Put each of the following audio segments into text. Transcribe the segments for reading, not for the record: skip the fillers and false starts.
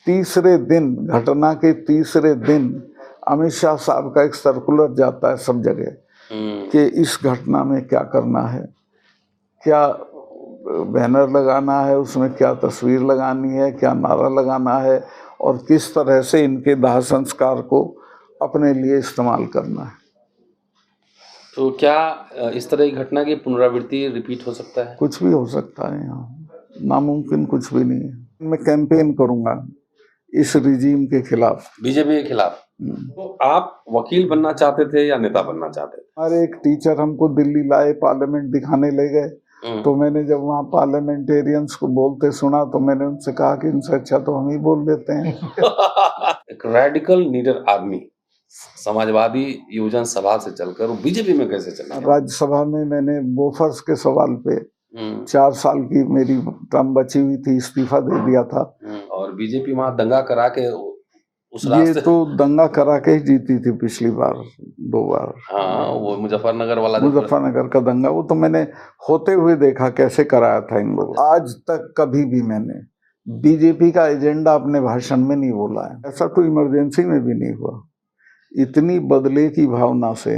तीसरे दिन, घटना के तीसरे दिन अमित शाह साहब का एक सर्कुलर जाता है सब जगह कि इस घटना में क्या करना है, क्या बैनर लगाना है, उसमें क्या तस्वीर लगानी है, क्या नारा लगाना है और किस तरह से इनके दाह संस्कार को अपने लिए इस्तेमाल करना है। तो क्या इस तरह की घटना की पुनरावृत्ति रिपीट हो सकता है? कुछ भी हो सकता है, यहाँ नामुमकिन कुछ भी नहीं है। मैं कैंपेन करूंगा इस रिजीम के खिलाफ, बीजेपी के खिलाफ। तो आप वकील बनना चाहते थे या नेता बनना चाहते थे? हमारे एक टीचर हमको दिल्ली लाए, पार्लियामेंट दिखाने ले गए, तो मैंने जब वहाँ पार्लियामेंटेरियंस को बोलते सुना तो मैंने उनसे कहा कि इनसे अच्छा तो हम ही बोल देते हैं। एक रेडिकल लीडर आदमी समाजवादी युवजन सभा से चलकर वो बीजेपी में कैसे चला? राज्यसभा में मैंने बोफर्स के सवाल पे 4 साल की मेरी टर्म बची हुई थी, इस्तीफा दे दिया था। और बीजेपी वहां दंगा करा के उस ये तो दंगा करा के ही जीती थी पिछली बार 2 बार। हाँ, वो मुजफ्फरनगर वाला, मुजफ्फरनगर का दंगा, वो तो मैंने होते हुए देखा कैसे कराया था इन लोगों। आज तक कभी भी मैंने बीजेपी का एजेंडा अपने भाषण में नहीं बोला है। ऐसा तो इमरजेंसी में भी नहीं हुआ। इतनी बदले की भावना से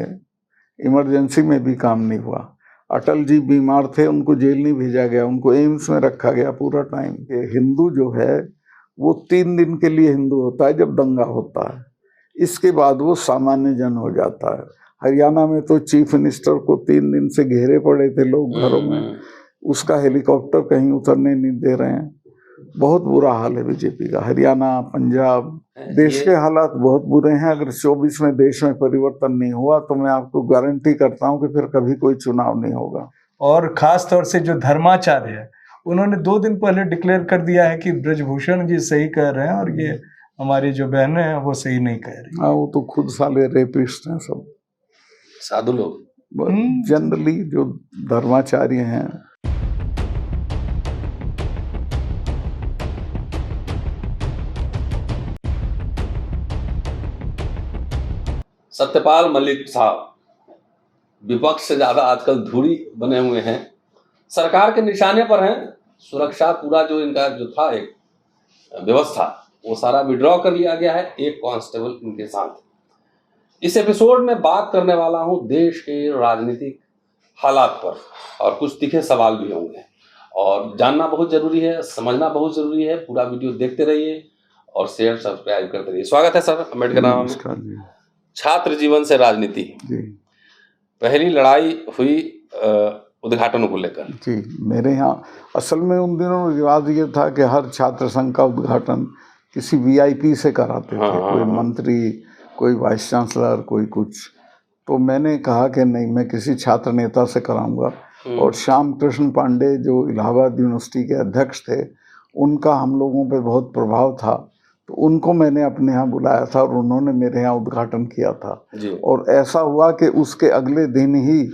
इमरजेंसी में भी काम नहीं हुआ। अटल जी बीमार थे, उनको जेल नहीं भेजा गया, उनको एम्स में रखा गया पूरा टाइम। हिंदू जो है वो 3 दिन के लिए हिंदू होता है जब दंगा होता है, इसके बाद वो सामान्य जन हो जाता है। हरियाणा में तो चीफ मिनिस्टर को 3 दिन से घेरे पड़े थे लोग घरों में, उसका हेलीकॉप्टर कहीं उतरने नहीं दे रहे हैं। बहुत बुरा हाल है बीजेपी का। हरियाणा, पंजाब, देश के हालात बहुत बुरे हैं। अगर 24 में देश में परिवर्तन नहीं हुआ तो मैं आपको गारंटी करता हूं कि फिर कभी कोई चुनाव नहीं होगा। और खास तौर से जो धर्माचार्य है, उन्होंने 2 दिन पहले डिक्लेयर कर दिया है कि ब्रजभूषण जी सही कह रहे हैं और ये हमारी जो बहनें हैं वो सही नहीं कह रही। हाँ, वो तो खुद साले रेपिस्ट हैं सब, साधु लोग जनरली जो धर्माचार्य हैं। सत्यपाल मलिक साहब विपक्ष से ज्यादा आजकल धूरी बने हुए हैं, सरकार के निशाने पर हैं। सुरक्षा पूरा जो इनका जो था एक व्यवस्था वो सारा विड्रॉ कर लिया गया है, एक कांस्टेबल इनके साथ। इस एपिसोड में बात करने वाला हूं देश के राजनीतिक हालात पर और कुछ तीखे सवाल भी होंगे और जानना बहुत जरूरी है, समझना बहुत जरूरी है। पूरा वीडियो देखते रहिए और शेयर सब्सक्राइब करते रहिए। स्वागत है सर अम्बेडकर नाम। छात्र जीवन से राजनीति, पहली लड़ाई हुई उद्घाटनों को लेकर। जी, मेरे यहाँ असल में उन दिनों रिवाज ये था कि हर छात्र संघ का उद्घाटन किसी वीआईपी से कराते थे, कोई मंत्री, कोई वाइस चांसलर, कोई कुछ। तो मैंने कहा कि नहीं, मैं किसी छात्र नेता से कराऊंगा। और श्याम कृष्ण पांडे जो इलाहाबाद यूनिवर्सिटी के अध्यक्ष थे, उनका हम लोगों पे बहुत प्रभाव था, तो उनको मैंने अपने यहाँ बुलाया था और उन्होंने मेरे यहाँ उद्घाटन किया था। और ऐसा हुआ कि उसके अगले दिन ही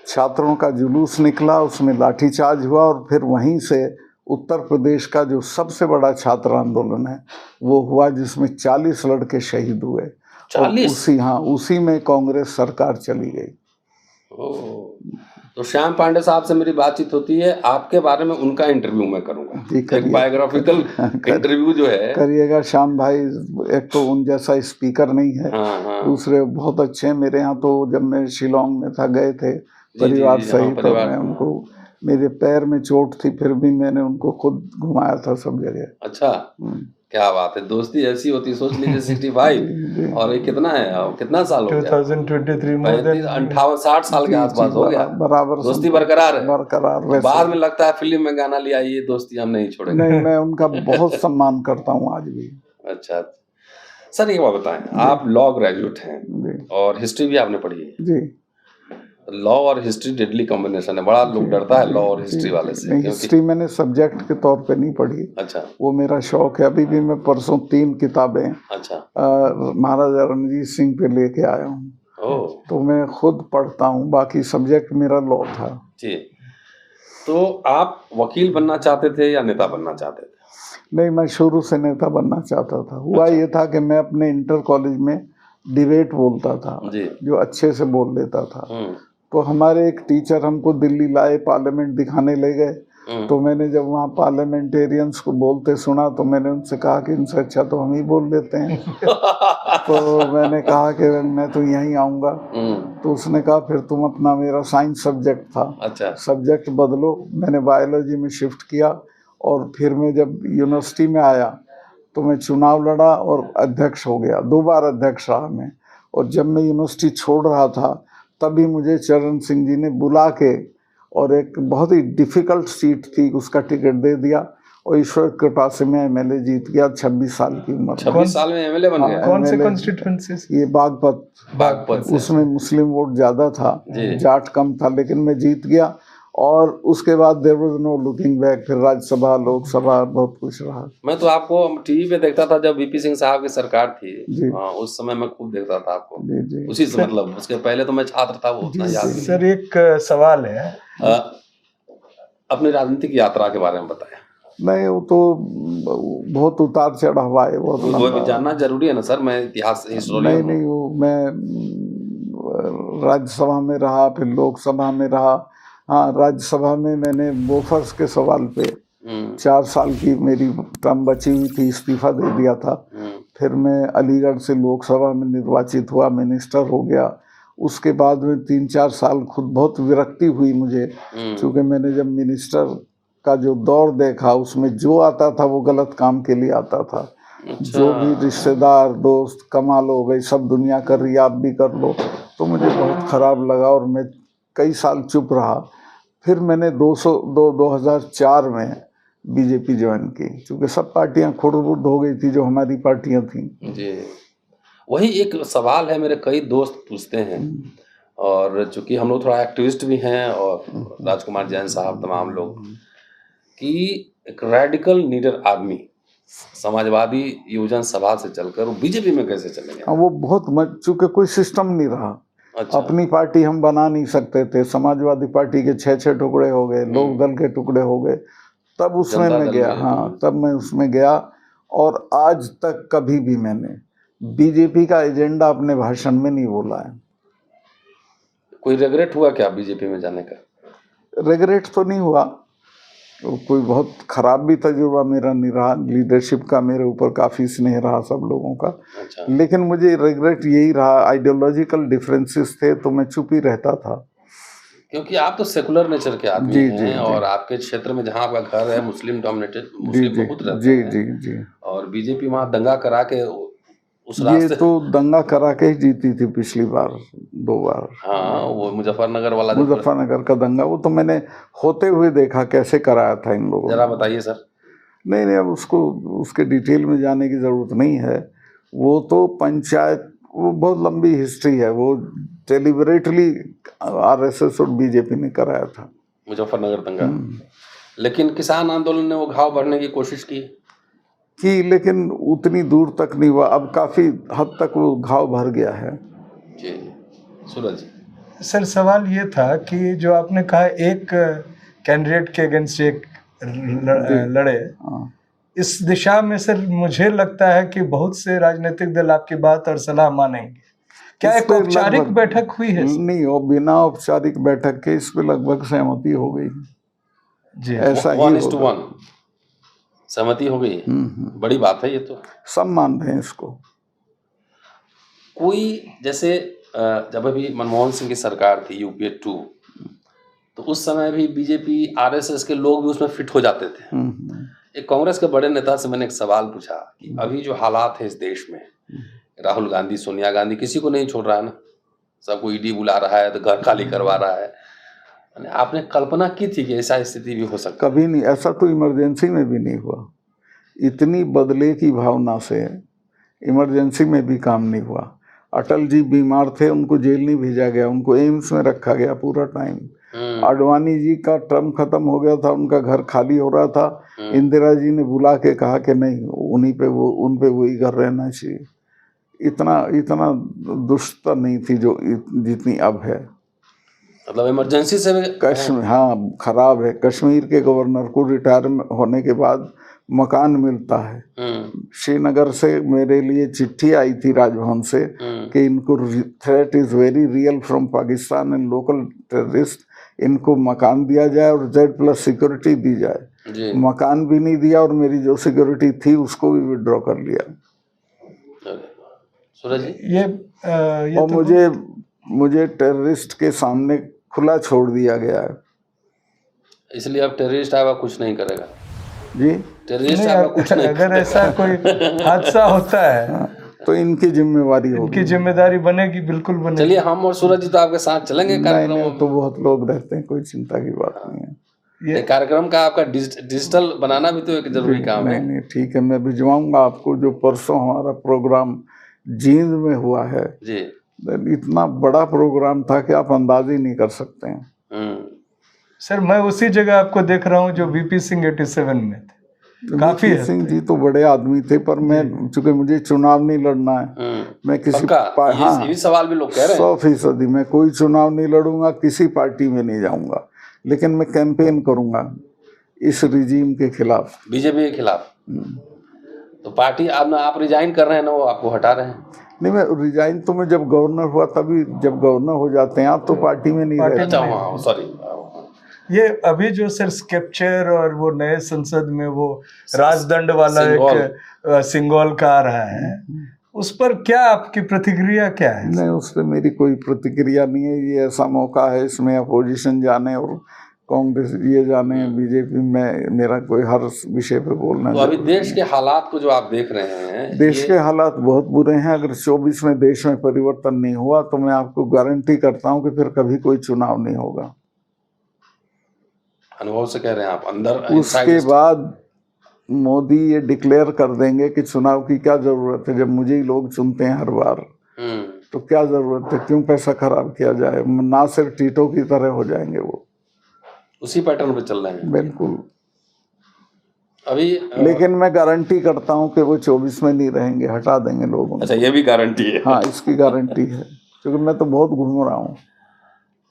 छात्रों का जुलूस निकला, उसमें लाठीचार्ज हुआ और फिर वहीं से उत्तर प्रदेश का जो सबसे बड़ा छात्र आंदोलन है वो हुआ, जिसमें 40 लड़के शहीद हुए। 40? उसी में कांग्रेस सरकार चली गई। तो श्याम पांडे साहब से मेरी बातचीत होती है, आपके बारे में उनका इंटरव्यू मैं करूंगा, एक बायोग्राफिकल इंटरव्यू जो है करिएगा। श्याम भाई एक तो उन जैसा स्पीकर नहीं है, दूसरे बहुत अच्छे हैं। मेरे यहाँ तो जब मैं शिलोंग में था, गए थे परिवार सहित, तो मैं उनको, मेरे पैर में चोट थी फिर भी मैंने उनको खुद घुमाया था सब जगह। अच्छा, क्या बात है, दोस्ती ऐसी होती। सोच लीजिए 65 और ये कितना है, कितना साल हो गया? 2023 58-60 साल के आसपास हो गया। बराबर दोस्ती बरकरार है। बरकरार। बाद में लगता है फिल्म में गाना लिया, ये दोस्ती हम नहीं छोड़ेंगे। नहीं, मैं उनका बहुत सम्मान करता हूँ आज भी। अच्छा सर, ये बात बताएं, आप लॉ ग्रेजुएट हैं और हिस्ट्री भी आपने पढ़ी है। जी, लॉ और हिस्ट्री डेडली कॉम्बिनेशन है, बड़ा लोग डरता है लॉ और हिस्ट्री वाले से। हिस्ट्री मैंने सब्जेक्ट के तौर पे नहीं पढ़ी। अच्छा, वो मेरा शौक है। अभी भी मैं परसों 3 किताबें महाराजा रणजीत सिंह पे लेके आया हूँ, तो मैं खुद पढ़ता हूँ। बाकी सब्जेक्ट मेरा लॉ था। जी, तो आप वकील बनना चाहते थे या नेता बनना चाहते थे? नहीं, मैं शुरू से नेता बनना चाहता था। हुआ ये था कि मैं अपने इंटर कॉलेज में डिबेट बोलता था, जो अच्छे से बोल लेता था। तो हमारे एक टीचर हमको दिल्ली लाए, पार्लियामेंट दिखाने ले गए, तो मैंने जब वहाँ पार्लियामेंटेरियंस को बोलते सुना तो मैंने उनसे कहा कि इनसे अच्छा तो हम ही बोल लेते हैं। तो मैंने कहा कि मैं तो यहीं आऊँगा। तो उसने कहा फिर तुम अपना, मेरा साइंस सब्जेक्ट था, अच्छा, सब्जेक्ट बदलो। मैंने बायोलॉजी में शिफ्ट किया और फिर मैं जब यूनिवर्सिटी में आया तो मैं चुनाव लड़ा और अध्यक्ष हो गया, 2 बार अध्यक्ष रहा मैं। और जब मैं यूनिवर्सिटी छोड़ रहा था तभी मुझे चरण सिंह जी ने बुला के और एक बहुत ही डिफ़िकल्ट सीट थी उसका टिकट दे दिया और ईश्वर की कृपा से मैं एमएलए जीत गया 26 साल की उम्र में। 26 साल में एमएलए बन हाँ, गए? कौन से MLA कॉन्स्टिट्यूएंसी से? ये बागपत से। उसमें मुस्लिम वोट ज़्यादा था, जी। जाट कम था, लेकिन मैं जीत गया। और उसके बाद there was no looking back. फिर राज्यसभा, लोकसभा, बहुत कुछ रहा। मैं तो आपको टीवी पे देखता था जब वीपी सिंह साहब की सरकार थी। जी। उस समय मैं खूब देखता था आपको। जी जी उसी से मतलब उसके पहले तो मैं छात्र था, वो उतना याद नहीं। सर एक सवाल है, अपनी राजनीतिक यात्रा के बारे में बताएं। नहीं, वो तो बहुत उतार चढ़ाव आए, बहुत वो भी लंबा। जानना जरूरी है ना सर, मैं इतिहास हिस्टोरियन हूँ। नहीं, वो मैं राज्यसभा में रहा, फिर लोकसभा में रहा। हाँ, राज्यसभा में मैंने बोफर्स के सवाल पे 4 साल की मेरी टर्म बची हुई थी, इस्तीफा दे दिया था। फिर मैं अलीगढ़ से लोकसभा में निर्वाचित हुआ, मिनिस्टर हो गया। उसके बाद में 3-4 साल खुद बहुत विरक्ति हुई मुझे, क्योंकि मैंने जब मिनिस्टर का जो दौर देखा उसमें जो आता था वो गलत काम के लिए आता था। जो भी रिश्तेदार दोस्त कमा लो, भाई सब दुनिया कर रही, आप भी कर लो। तो मुझे बहुत ख़राब लगा और मैं कई साल चुप रहा। फिर मैंने 2004 में बीजेपी ज्वाइन की, क्योंकि सब पार्टियां खुर्द-बुर्द हो गई थी जो हमारी पार्टियां थी। जी, वही एक सवाल है, मेरे कई दोस्त पूछते हैं। और चूंकि हम लोग थोड़ा एक्टिविस्ट भी हैं और राजकुमार जैन साहब तमाम लोग, कि एक रेडिकल लीडर आदमी समाजवादी युवजन सभा से चलकर वो बीजेपी में कैसे चले गए? वो बहुत चूंकि कोई सिस्टम नहीं रहा। अच्छा। अपनी पार्टी हम बना नहीं सकते थे। समाजवादी पार्टी के 6 टुकड़े हो गए, लोक दल के टुकड़े हो गए, तब उसमें मैं गया। हाँ, तब मैं उसमें गया। और आज तक कभी भी मैंने बीजेपी का एजेंडा अपने भाषण में नहीं बोला है। कोई रिग्रेट हुआ क्या बीजेपी में जाने का? रिग्रेट तो नहीं हुआ, कोई बहुत खराब भी तजुर्बा मेरा नहीं रहा। लीडरशिप का मेरे ऊपर काफ़ी स्नेह रहा सब लोगों का। अच्छा। लेकिन मुझे रिग्रेट यही रहा, आइडियोलॉजिकल डिफरेंसेस थे तो मैं चुप ही रहता था। क्योंकि आप तो सेकुलर नेचर के आदमी जी, हैं। जी, जी। और आपके क्षेत्र में जहाँ आपका घर है मुस्लिम डोमिनेटेड, जी मुस्लिम जी बहुत रहते जी हैं। जी जी। और बीजेपी वहाँ दंगा करा के उस ये रास्ते, तो दंगा करा के ही जीती थी पिछली बार 2 बार। हाँ, वो मुजफ्फरनगर वाला जो मुजफ्फरनगर का दंगा, वो तो मैंने होते हुए देखा कैसे कराया था इन लोगों ने। जरा बताइए सर। नहीं, अब उसके डिटेल में जाने की ज़रूरत नहीं है। वो तो पंचायत, वो बहुत लंबी हिस्ट्री है। वो डेलिबरेटली आरएसएस और बीजेपी ने कराया था मुजफ्फरनगर दंगा। लेकिन किसान आंदोलन ने वो घाव भरने की कोशिश की, लेकिन उतनी दूर तक नहीं हुआ। अब काफ़ी हद तक वो घाव भर गया है। जी। सूरज सर सवाल ये था कि जो आपने कहा एक कैंडिडेट के अगेंस्ट एक लड़े, इस दिशा में सर मुझे लगता है कि बहुत से राजनीतिक दल आपकी बात और सलाह मानेंगे। क्या एक औपचारिक बैठक हुई है? नहीं, और बिना औपचारिक बैठक के इस पे लगभग सहमति हो गई जी। ऐसा ही 1:1 सहमति हो गई। बड़ी बात है ये तो। सब मान रहे हैं इसको। कोई जैसे जब अभी मनमोहन सिंह की सरकार थी यूपीए 2, तो उस समय भी बीजेपी आरएसएस के लोग भी उसमें फिट हो जाते थे। एक कांग्रेस के बड़े नेता से मैंने एक सवाल पूछा कि अभी जो हालात है इस देश में, राहुल गांधी, सोनिया गांधी किसी को नहीं छोड़ रहा है ना, सबको ईडी बुला रहा है, तो घर खाली करवा रहा है। आपने कल्पना की थी कि ऐसा स्थिति भी हो सकता? कभी नहीं। ऐसा तो इमरजेंसी में भी नहीं हुआ। इतनी बदले की भावना से इमरजेंसी में भी काम नहीं हुआ। अटल जी बीमार थे, उनको जेल नहीं भेजा गया, उनको एम्स में रखा गया पूरा टाइम। आडवाणी जी का टर्म खत्म हो गया था, उनका घर खाली हो रहा था, इंदिरा जी ने बुला के कहा कि नहीं, उन पे वही घर रहना चाहिए। इतना दुष्टता नहीं थी जो जितनी अब है। मतलब इमरजेंसी से कश्मीर, हाँ, खराब है। कश्मीर के गवर्नर को रिटायर होने के बाद मकान मिलता है। श्रीनगर से मेरे लिए चिट्ठी आई थी राजभवन से कि इनको threat is very real from Pakistan and local terrorist, इनको मकान दिया जाए और Z+ सिक्योरिटी दी जाए। जी। मकान भी नहीं दिया और मेरी जो सिक्योरिटी थी उसको भी विड्रॉ कर लिया। अरे, सूरज जी, ये और तो मुझे टेररिस्ट के सामने खुला छोड़ दिया गया है। इसलिए अब टेररिस्ट आपका कुछ नहीं करेगा। जी टेररिस्ट नहीं, आपका कुछ नहीं अगर ऐसा कोई हादसा होता है हाँ, तो इनकी जिम्मेवारी इनकी होगी। जिम्मेदारी बनेगी, बिल्कुल बनेगी। चलिए, हम और सूरज जी तो आपके साथ चलेंगे नहीं कार्यक्रम नहीं, में। तो बहुत लोग रहते हैं, कोई चिंता की बात नहीं है। ये कार्यक्रम का आपका डिजिटल बनाना भी तो एक जरूरी काम है। नहीं ठीक है, मैं भिजवाऊंगा आपको। जो परसों हमारा प्रोग्राम जींद में हुआ है, जी। इतना बड़ा प्रोग्राम था कि आप अंदाज ही नहीं कर सकते हैं। सर, मैं उसी जगह आपको देख रहा हूँ जो VP सिंह 87 में थे। काफी VP सिंह जी तो बड़े आदमी थे, पर मैं चूंकि मुझे चुनाव नहीं लड़ना है, मैं किसी ये भी सवाल भी लोग कह रहे हैं। 100% मैं कोई चुनाव नहीं लड़ूंगा, किसी पार्टी में नहीं जाऊंगा, लेकिन मैं कैंपेन करूंगा इस रिजीम के खिलाफ, बीजेपी के खिलाफ। तो पार्टी आप रिजाइन कर रहे हैं ना, वो आपको हटा रहे हैं? नहीं, मैं रिजाइन तो मैं जब गवर्नर हुआ तभी, जब गवर्नर हो जाते हैं आप तो पार्टी में नहीं रहते। अच्छा, हाँ, सॉरी। ये अभी जो सर स्केप्चर और वो नए संसद में वो राजदंड वाला एक सिंगल का आ रहा है, उस पर क्या आपकी प्रतिक्रिया क्या है? नहीं, उस पर मेरी कोई प्रतिक्रिया नहीं है। ये ऐसा मौका है, इसमें अपोजिशन जाने और कांग्रेस ये जाने, बीजेपी में मेरा कोई हर विषय पे बोलना। तो अभी देश के हालात को जो आप देख रहे हैं, देश के हालात बहुत बुरे हैं। अगर 24 में देश में परिवर्तन नहीं हुआ तो मैं आपको गारंटी करता हूं कि फिर कभी कोई चुनाव नहीं होगा। अनुभव से कह रहे हैं आप? अंदर उसके बाद मोदी ये डिक्लेयर कर देंगे कि चुनाव की क्या जरूरत है, जब मुझे ही लोग चुनते हैं हर बार, तो क्या जरूरत है, क्यों पैसा खराब किया जाए। ना सिर्फ टीटो की तरह हो जाएंगे वो, उसी पैटर्न पे चल रहे हैं बिल्कुल। अभी। लेकिन मैं गारंटी करता हूं कि वो 24 में नहीं रहेंगे, हटा देंगे लोगों। अच्छा, ये भी गारंटी है? हाँ, इसकी गारंटी है, क्योंकि मैं तो बहुत घूम रहा हूँ।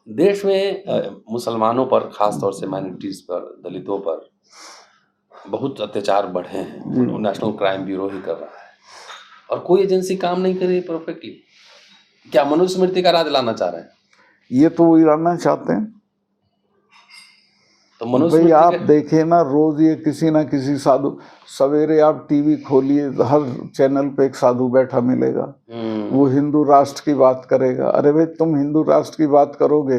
देश में मुसलमानों पर, खास तौर से माइनॉरिटीज पर, दलितों पर बहुत अत्याचार बढ़े हैं। नेशनल क्राइम ब्यूरो ही कर रहा है और कोई एजेंसी काम नहीं कर रही परफेक्टली। क्या मनुस्मृति का राज लाना चाह रहे हैं? ये तो वो लाना चाहते हैं। तो भाई आप देखिए ना, रोज ये किसी ना किसी साधु, सवेरे आप टीवी खोलिए, हर चैनल पे एक साधु बैठा मिलेगा, वो हिंदू राष्ट्र की बात करेगा। अरे भाई, तुम हिंदू राष्ट्र की बात करोगे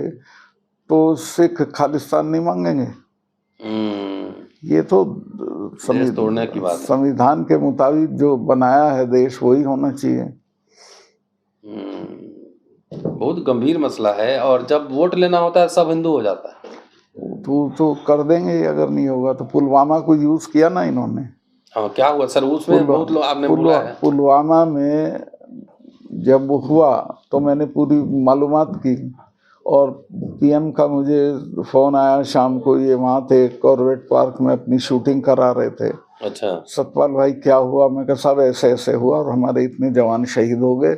तो सिख खालिस्तान नहीं मांगेंगे? ये तो तोड़ने की बात है। संविधान के मुताबिक जो बनाया है देश, वही होना चाहिए। बहुत गंभीर मसला है, और जब वोट लेना होता है सब हिंदू हो जाता है। तो कर देंगे, अगर नहीं होगा तो। पुलवामा को यूज किया ना इन्होंने। हाँ, क्या हुआ सर उसमें? बहुत लोग आपने बोला है। पुलवामा में जब वो हुआ तो मैंने पूरी मालूमात की, और PM का मुझे फोन आया शाम को। ये वहाँ थे कॉर्बेट पार्क में, अपनी शूटिंग करा रहे थे। अच्छा। सतपाल भाई क्या हुआ? मैं कहा साहब ऐसे ऐसे हुआ और हमारे इतने जवान शहीद हो गए,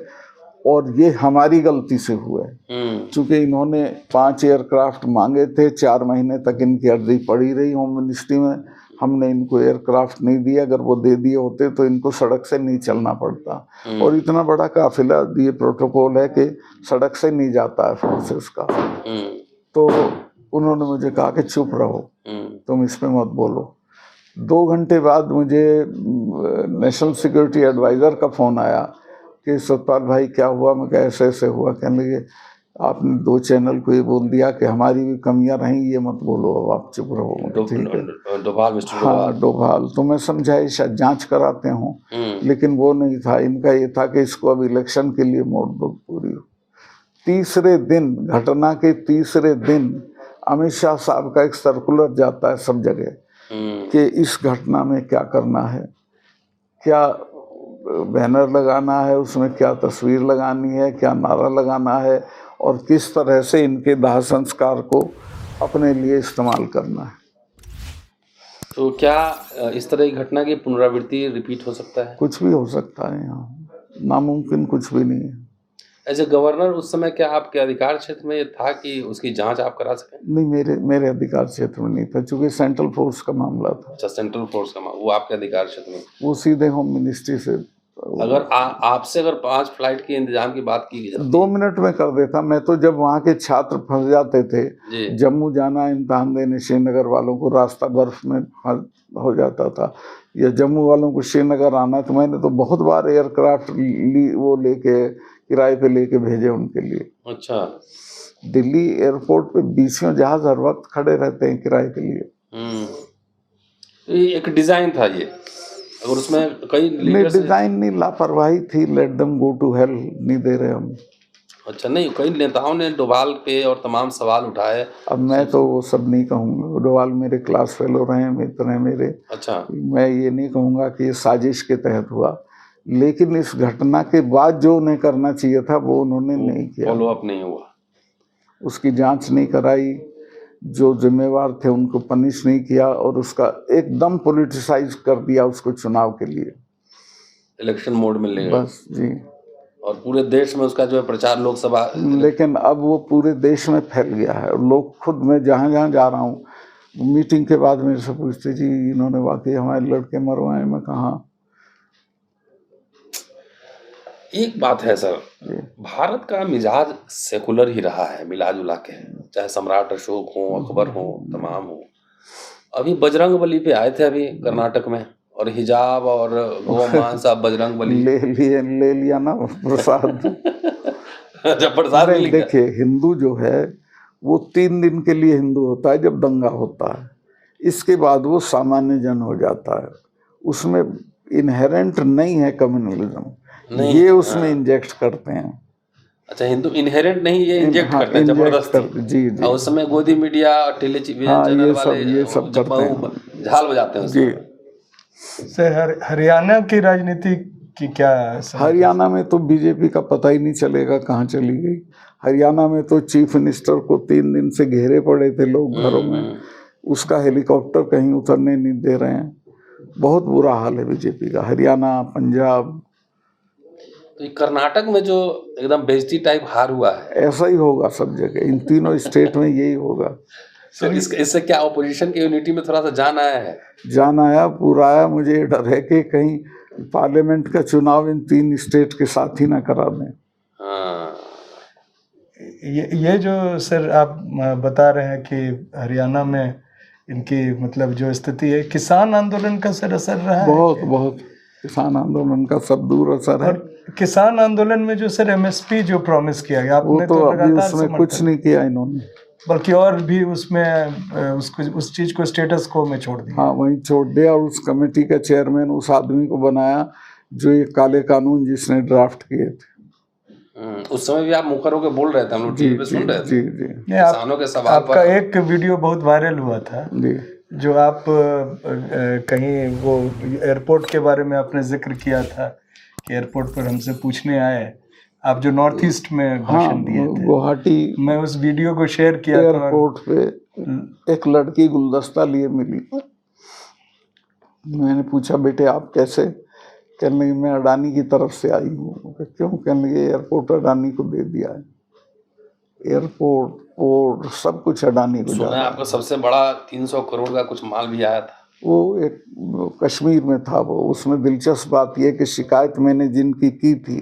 और ये हमारी गलती से हुआ है। चूंकि इन्होंने 5 एयरक्राफ्ट मांगे थे, 4 महीने तक इनकी अर्जी पड़ी रही होम मिनिस्ट्री में, हमने इनको एयरक्राफ्ट नहीं दिए। अगर वो दे दिए होते तो इनको सड़क से नहीं चलना पड़ता। और इतना बड़ा काफिला, ये प्रोटोकॉल है कि सड़क से नहीं जाता है फोर्सेस का। तो उन्होंने मुझे कहा कि चुप रहो, तुम इस पे मत बोलो। 2 घंटे बाद मुझे नेशनल सिक्योरिटी एडवाइजर का फोन आया कि सतपाल भाई क्या हुआ? मैं ऐसे ऐसे हुआ। कहने लगे आपने 2 चैनल को ये बोल दिया कि हमारी भी कमियां रहीं, ये मत बोलो, अब आप चुप रहो। डोभाल, मिस्टर हाँ, डोभाल। तो मैं समझा शायद जांच कराते हों, लेकिन वो नहीं था। इनका ये था कि इसको अब इलेक्शन के लिए मोड़ दो पूरी। तीसरे दिन, घटना के तीसरे दिन अमित शाह साहब का एक सर्कुलर जाता है सब जगह कि इस घटना में क्या करना है, क्या बैनर लगाना है, उसमें क्या तस्वीर लगानी है, क्या नारा लगाना है, और किस तरह से इनके दाह संस्कार को अपने लिए इस्तेमाल करना है। तो क्या इस तरह की घटना की पुनरावृत्ति रिपीट हो सकता है? कुछ भी हो सकता है, यहाँ नामुमकिन कुछ भी नहीं है। एज ए गवर्नर उस समय क्या आपके अधिकार क्षेत्र में ये था कि उसकी जांच आप करा सकें? नहीं, मेरे अधिकार क्षेत्र में नहीं था, चूंकि सेंट्रल फोर्स का मामला था। अच्छा, सेंट्रल फोर्स का मामला, वो आपके अधिकार क्षेत्र में? वो सीधे होम मिनिस्ट्री से अगर आपसे अगर 5 फ्लाइट के इंतजाम की बात की जाती 2 मिनट में कर देता। मैं तो जब वहाँ के छात्र फंस जाते थे, जी जम्मू जाना इम्तिहान देने, श्रीनगर वालों को रास्ता बर्फ में हो जाता था, या जम्मू वालों को श्रीनगर आना, तो मैंने तो बहुत बार एयरक्राफ्ट वो लेके किराए पे लेके भेजे उनके लिए। अच्छा दिल्ली एयरपोर्ट पे 20 जहाज हर वक्त खड़े रहते हैं किराए के लिए। तो ये एक डिजाइन था ये, अगर उसमें कई नहीं, लीडर्स डिजाइन नहीं, लापरवाही थी। Let them go to hell नहीं दे रहे हम। अच्छा नहीं, कई नेताओं ने डोभाल पे और तमाम सवाल उठाए। अब मैं तो वो सब नहीं कहूँगा। डोभाल मेरे क्लास फेलो रहे हैं, मित्र हैं मेरे। अच्छा मैं ये नहीं कहूँगा कि ये साजिश के तहत हुआ, लेकिन इस घटना के बाद जो उन्हें करना चाहिए था वो उन्होंने नहीं किया। फॉलो अप नहीं हुआ, उसकी जांच नहीं कराई, जो जिम्मेवार थे उनको पनिश नहीं किया, और उसका एकदम पॉलिटिसाइज कर दिया उसको चुनाव के लिए, इलेक्शन मोड में ले गए। बस जी। और पूरे देश में उसका जो है प्रचार लोकसभा, लेकिन अब वो पूरे देश में फैल गया है। और लोग खुद, मैं जहाँ जहाँ जा रहा हूँ, मीटिंग के बाद मेरे से पूछते, जी इन्होंने वाकई हमारे लड़के मरवाए? मैं कहा एक बात है सर, भारत का मिजाज सेकुलर ही रहा है मिला जुला के, चाहे सम्राट अशोक हो, अकबर हो, तमाम हो। अभी बजरंग बली पे आए थे अभी कर्नाटक में, और हिजाब और गोमांस साहब बजरंग बली ले लिया ना प्रसाद। जब प्रसाद नहीं, मिल गया। देखिए, हिंदू जो है वो 3 दिन के लिए हिंदू होता है जब दंगा होता है, इसके बाद वो सामान्य जन हो जाता है। उसमें इनहेरेंट नहीं है कम्युनलिज्म, नहीं, ये उसमें इंजेक्ट करते हैं। अच्छा, हिंदू इनहेरेंट नहीं, ये इंजेक्ट हाँ, करते हैं इंजेक्ट जबरदस्ती। जी जी। और उस समय गोदी मीडिया और टेलीविजन हाँ, चैनल ये वाले सब करते हैं, झाल बजाते हैं जी। सर, हरियाणा की राजनीति की क्या समझ है? हरियाणा में तो बीजेपी का पता ही नहीं चलेगा कहाँ चली गई। हरियाणा में तो चीफ मिनिस्टर को 3 दिन से घेरे पड़े थे लोग घरों में, उसका हेलीकॉप्टर कहीं उतरने नहीं दे रहे हैं। बहुत बुरा हाल है बीजेपी का, हरियाणा, पंजाब। तो ये कर्नाटक में जो एकदम बेइज्जती टाइप हार हुआ है, ऐसा ही होगा सब जगह, इन तीनों स्टेट में यही होगा। तो इससे क्या ऑपोजिशन की यूनिटी में थोड़ा सा जान आया है? जान आया, पूरा आया। मुझे ये डर है कि कहीं पार्लियामेंट का चुनाव इन 3 स्टेट के साथ ही ना करा दें। हाँ, ये जो सर आप बता रहे हैं कि हरियाणा में इनकी मतलब जो स्थिति है, किसान आंदोलन का सर असर रहा है? बहुत किसान आंदोलन का सब दूर असर है। और किसान आंदोलन में जो सर एमएसपी जो प्रॉमिस किया गया, वो आपने तो अभी लगातार उसमें समर्थन, कुछ नहीं किया इन्होंने, बल्कि और भी उसमें उसको उस चीज को स्टेटस को में छोड़ दिया। हाँ, वहीं छोड़ दिया। और उस कमेटी का चेयरमैन उस आदमी को बनाया जो ये काले कानून जिसने ड्राफ्ट किए थे। उस समय भी आप मुखर होकर बोल रहे थे, हम लोग टीवी पे सुन रहे थे। जी जी किसानों के सवाल आपका पर एक वीडियो बहुत वायरल हुआ था, जी। जो आप कहीं वो एयरपोर्ट के बारे में आपने जिक्र किया था कि एयरपोर्ट पर हमसे पूछने आए, आप जो नॉर्थ ईस्ट में भाषण दिए थे। गुवाहाटी मैं उस वीडियो को शेयर किया था। एयरपोर्ट पे एक लड़की गुलदस्ता लिए मिली। मैंने पूछा, बेटे आप कैसे? कहने लगी, मैं अडानी की तरफ से आई हूँ। क्यों? कहने लगे, एयरपोर्ट अडानी को दे दिया है, एयरपोर्ट पोर्ट सब कुछ अडानी को जा सुना रहा है है। आपका सबसे बड़ा 300 करोड़ का कुछ माल भी आया था। वो एक कश्मीर में था। वो उसमें दिलचस्प बात यह कि शिकायत मैंने जिनकी की थी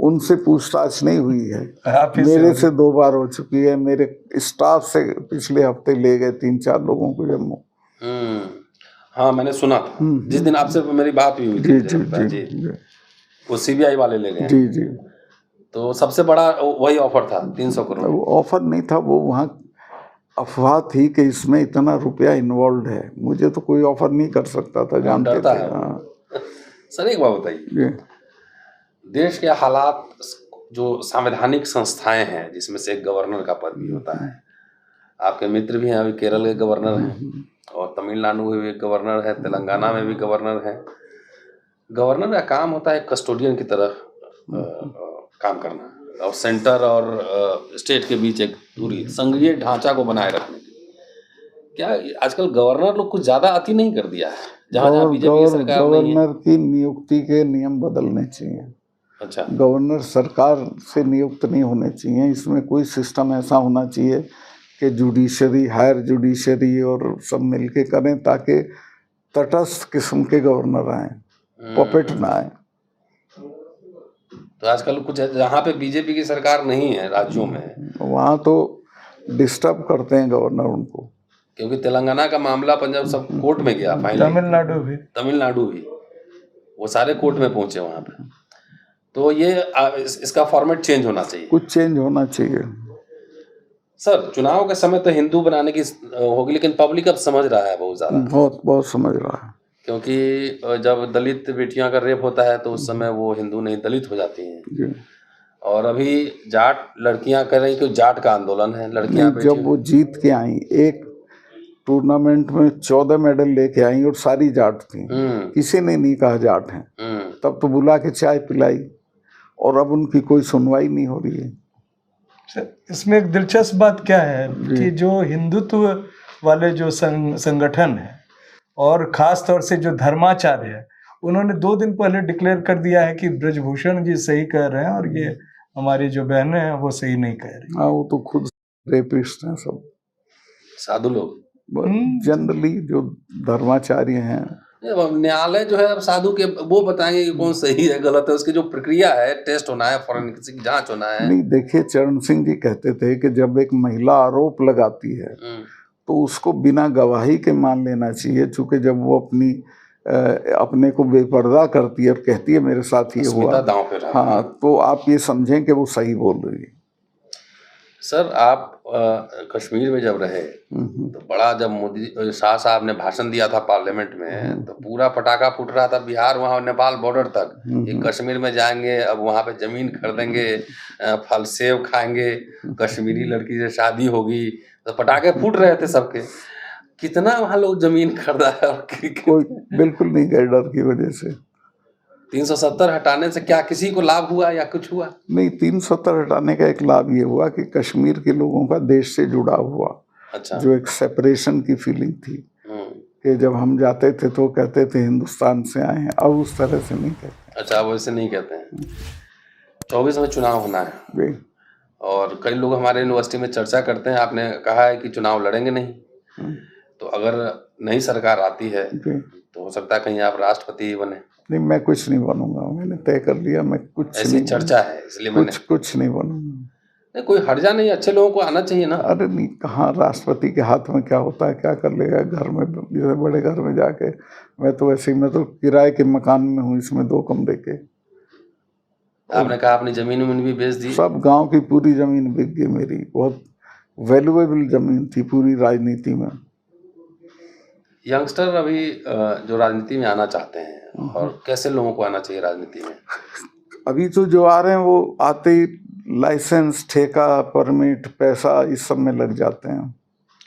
उनसे पूछताछ नहीं हुई है। मेरे से 2 बार हो चुकी है। मेरे स्टाफ से पिछले हफ्ते ले गए 3-4 लोगों को जम्मू। हाँ, मैंने सुना था जिस दिन आपसे मेरी बात हुई थी। जी, वो सीबीआई वाले ले गए। जी जी। तो सबसे बड़ा वही ऑफर था 300 करोड़। वो ऑफर नहीं था, वो वहाँ अफवाह थी कि इसमें इतना रुपया इन्वॉल्व है। मुझे तो कोई ऑफर नहीं कर सकता था, जानते थे। हाँ। सर एक बात बताइए, देश के हालात, जो संवैधानिक संस्थाएं हैं जिसमें से एक गवर्नर का पद भी होता है, आपके मित्र भी हैं, अभी केरल के गवर्नर हैं, और तमिलनाडु में भी एक गवर्नर है, तेलंगाना में भी गवर्नर है। गवर्नर का काम होता है कस्टोडियन की तरह काम करना, और सेंटर और स्टेट के बीच एक दूरी, संघीय ढांचा को बनाए रखने की। क्या आजकल गवर्नर लोग कुछ ज्यादा अति नहीं कर दिया है? जहाँ बीजेपी सरकार नहीं है। गवर्नर की नियुक्ति के नियम बदलने चाहिए। अच्छा, गवर्नर सरकार से नियुक्त नहीं होने चाहिए। इसमें कोई सिस्टम ऐसा होना चाहिए कि जुडिशरी, हायर जुडिशरी और सब मिलके करें, ताकि तटस्थ किस्म के गवर्नर आए, पपेट ना आए। तो आजकल कुछ जहाँ पे बीजेपी की सरकार नहीं है राज्यों में, वहाँ तो डिस्टर्ब करते हैं गवर्नर उनको। क्योंकि तेलंगाना का मामला पंजाब सब कोर्ट में गया फाइनली, तमिलनाडु भी वो सारे कोर्ट में पहुंचे वहाँ पे। तो ये इसका फॉर्मेट चेंज होना चाहिए, कुछ चेंज होना चाहिए। सर चुनाव के समय तो हिंदू बनाने की होगी, लेकिन पब्लिक अब समझ रहा है बहुत ज्यादा, बहुत समझ रहा है। क्योंकि जब दलित बेटियां का रेप होता है तो उस समय वो हिंदू नहीं दलित हो जाती हैं जी। और अभी जाट लड़कियां कर रही, क्योंकि जाट का आंदोलन है, लड़कियां जब वो जीत के आई, एक टूर्नामेंट में 14 मेडल लेके आई और सारी जाट थी, किसी ने नहीं कहा जाट हैं, तब तो बुला के चाय पिलाई, और अब उनकी कोई सुनवाई नहीं हो रही है। इसमें एक दिलचस्प बात क्या है कि जो हिंदुत्व वाले जो संगठन है और खास तौर से जो धर्माचार्य है, उन्होंने 2 दिन पहले डिक्लेयर कर दिया है कि ब्रजभूषण जी सही कह रहे हैं और ये हमारी जो बहनें हैं वो सही नहीं कह रही। हाँ, वो तो खुद रेपिस्ट हैं सब, साधु लोग जनरली जो धर्माचार्य हैं। न्यायालय जो है अब साधु के वो बताएंगे कि कौन सही है गलत है, उसकी जो प्रक्रिया है, टेस्ट होना है, फॉरेंसिक जांच होना है। नहीं, देखिए चरण सिंह जी कहते थे कि जब एक महिला आरोप लगाती है तो उसको बिना गवाही के मान लेना चाहिए, चूंकि जब वो अपने को बेपर्दा करती है और कहती है मेरे साथ ये हुआ, दांव पे रहा। हाँ, तो आप ये समझें कि वो सही बोल रही है। सर आप कश्मीर में जब रहे तो बड़ा, जब मोदी शाह साहब ने भाषण दिया था पार्लियामेंट में, तो पूरा पटाखा फूट रहा था, बिहार वहाँ नेपाल बॉर्डर तक, ये कश्मीर में जाएंगे, अब वहाँ पे जमीन खरीदेंगे, फल सेब खाएंगे, कश्मीरी लड़की से शादी होगी, तो पटाखे फूट रहे थे सबके। कितना वहाँ लोग जमीन खरीदा है और कोई बिल्कुल नहीं गए डर की वजह से। 370 हटाने से क्या किसी को लाभ हुआ या कुछ हुआ? नहीं, 370 हटाने का एक लाभ ये हुआ कि कश्मीर के लोगों का देश से जुड़ाव हुआ। अच्छा। जो एक सेपरेशन की फीलिंग थी कि जब हम जाते थे तो कहते थे हिंदुस्तान से आए हैं, अब उस तरह से नहीं कहते। अच्छा, अब वैसे नहीं कहते हैं। 24 में चुनाव होना है और कई लोग हमारे यूनिवर्सिटी में चर्चा करते हैं, आपने कहा है कि चुनाव लड़ेंगे नहीं, तो अगर नई सरकार आती है तो हो सकता है कहीं आप राष्ट्रपति बने। नहीं, मैं कुछ नहीं बनूंगा, मैंने तय कर लिया, मैं कुछ ऐसी नहीं, चर्चा है इसलिए मैंने कुछ नहीं बनूंगा। नहीं, कोई हट जा नहीं, अच्छे लोगों को आना चाहिए ना। अरे नहीं, कहाँ राष्ट्रपति के हाथ में क्या होता है, क्या कर लेगा घर में, जैसे बड़े घर में जाके। मैं तो वैसे ही, मैं तो किराए के मकान में हूँ, इसमें 2 कमरे के। आपने कहा अपनी जमीन भी बेच दी? सब गांव की पूरी जमीन बिक गई मेरी, बहुत वैल्यूएबल जमीन थी पूरी राजनीति में। यंगस्टर अभी जो राजनीति में आना चाहते हैं, और कैसे लोगों को आना चाहिए राजनीति में? अभी तो जो आ रहे हैं वो आते ही लाइसेंस, ठेका, परमिट, पैसा, इस सब में लग जाते हैं।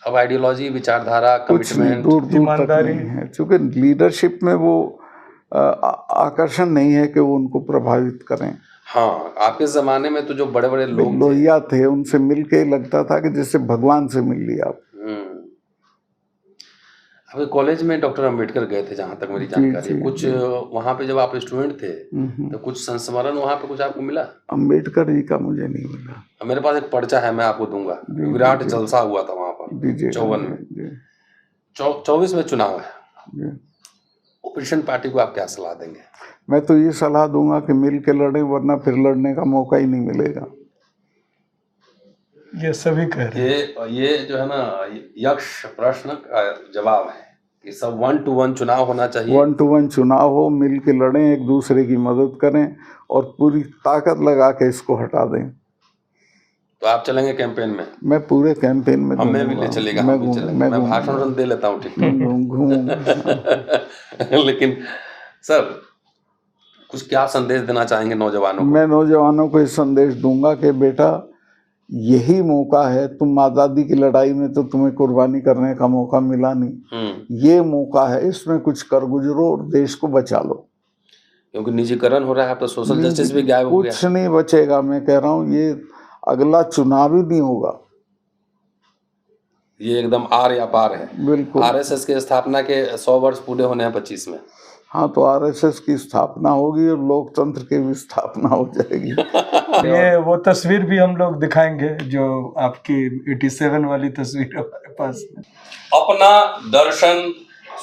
अब आइडियोलॉजी, विचारधारा, कमिटमेंट, दूर तक नहीं है, क्योंकि लीडरशिप में वो आकर्षण नहीं है कि वो उनको प्रभावित करें। हाँ, आपके जमाने में तो जो बड़े बड़े लोग लोहिया थे, उनसे मिलके लगता था कि जैसे भगवान से मिल लिया आप। अभी कॉलेज में डॉक्टर अंबेडकर गए थे, जहाँ तक मेरी जानकारी है। कुछ वहाँ पे जब आप स्टूडेंट थे तो कुछ संस्मरण वहाँ पे कुछ आपको मिला? अंबेडकर जी का मुझे नहीं मिला। मेरे पास एक पर्चा है, मैं आपको दूंगा। विराट जलसा हुआ था वहाँ पर 54 में। 24 में चुनाव है, ओपोजिशन पार्टी को आप क्या सलाह देंगे? मैं तो ये सलाह दूंगा कि मिल के लड़े, वरना फिर लड़ने का मौका ही नहीं मिलेगा। ये सभी कह रहे हैं। ये जो है ना, यक्ष प्रश्न का जवाब है कि सब 1 to 1 चुनाव होना चाहिए। 1 to 1 चुनाव हो, मिल के लड़ें, एक दूसरे की मदद करें और पूरी ताकत लगा के इसको हटा दें। तो आप चलेंगे कैंपेन में? मैं पूरे कैंपेन में हमें भी ले चलेगा, मैं भाषण दे लेता हूँ, ठीक है। लेकिन सर कुछ क्या संदेश देना चाहेंगे नौजवानों को? मैं नौजवानों को इस संदेश दूंगा कि बेटा, यही मौका है, तुम आज़ादी की लड़ाई में तो तुम्हें कुर्बानी करने का मौका मिला नहीं, ये मौका है, इसमें कुछ कर गुजरो और देश को बचा लो। क्योंकि निजीकरण हो रहा है, तो सोशल जस्टिस भी गायब हो गया। कुछ नहीं बचेगा, मैं कह रहा हूँ, ये अगला चुनाव ही नहीं होगा। ये एकदम आर या पार है। बिल्कुल। आरएसएस की स्थापना के 100 वर्ष पूरे होने हैं 25 में। हाँ, तो आरएसएस की स्थापना होगी और लोकतंत्र की भी स्थापना हो जाएगी। ये वो तस्वीर भी हम लोग दिखाएंगे जो आपकी 87 वाली तस्वीर हमारे पास। अपना दर्शन